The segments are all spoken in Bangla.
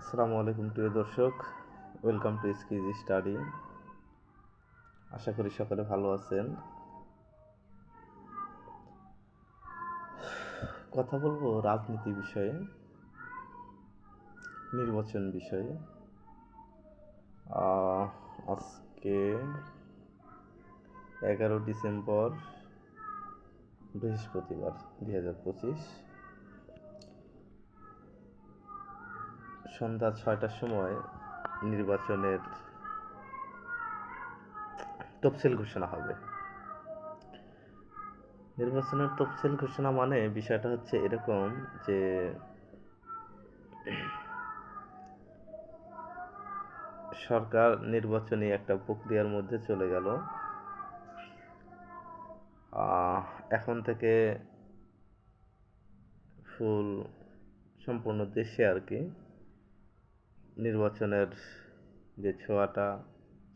আসসালামু আলাইকুম প্রিয় দর্শক, ওয়েলকাম টু স্কিজ স্টাডি। আশা করি সকলে ভালো আছেন। কথা বলবো রাজনীতি বিষয়ে, নির্বাচন বিষয়ে। আজকে 11 ডিসেম্বর, বৃহস্পতিবার 2025, সন্ধ্যা 6টার সময় নির্বাচনের তফসিল ঘোষণা হবে। নির্বাচনের তফসিল ঘোষণা মানে বিষয়টা হচ্ছে এরকম যে সরকার নির্বাচনী একটা প্রক্রিয়ার মধ্যে চলে গেল। এখন থেকে সম্পূর্ণ দেশে আর কি নির্বাচনের যে ছোঁয়াটা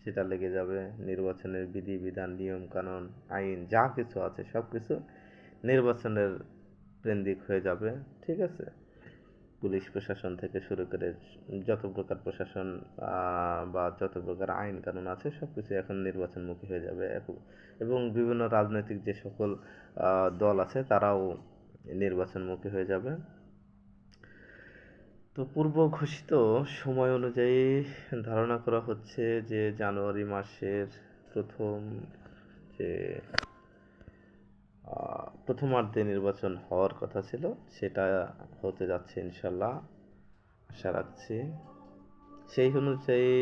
সেটা লেগে যাবে। নির্বাচনের বিধিবিধান, নিয়ম কানুন, আইন যা কিছু আছে সব কিছু নির্বাচনের কেন্দ্রিক হয়ে যাবে। ঠিক আছে, পুলিশ প্রশাসন থেকে শুরু করে যত প্রকার প্রশাসন বা যত প্রকার আইন কানুন আছে সব কিছু এখন নির্বাচনমুখী হয়ে যাবে। এবং বিভিন্ন রাজনৈতিক যে সকল দল আছে তারাও নির্বাচনমুখী হয়ে যাবে। তো পূর্ব ঘোষিত সময় অনুযায়ী ধারণা করা হচ্ছে যে জানুয়ারি মাসের প্রথমার্ধে নির্বাচন হওয়ার কথা ছিল, সেটা হতে যাচ্ছে ইনশাল্লাহ, আশা রাখছি। সেই অনুযায়ী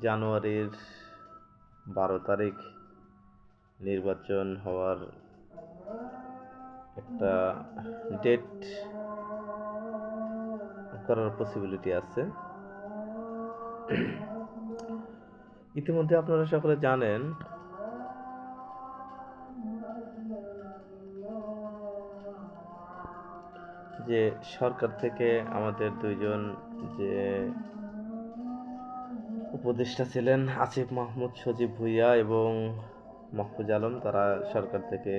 জানুয়ারির 12 তারিখ নির্বাচন হওয়ার একটা ডেট করার পসিবিলিটি আছে। ইতিমধ্যে আপনারা সকলে জানেন যে সরকার থেকে আমাদের দুইজন যে উপদেষ্টা ছিলেন, আসিফ মাহমুদ, সজীব ভুঁইয়া এবং মাহফুজ আলম, তারা সরকার থেকে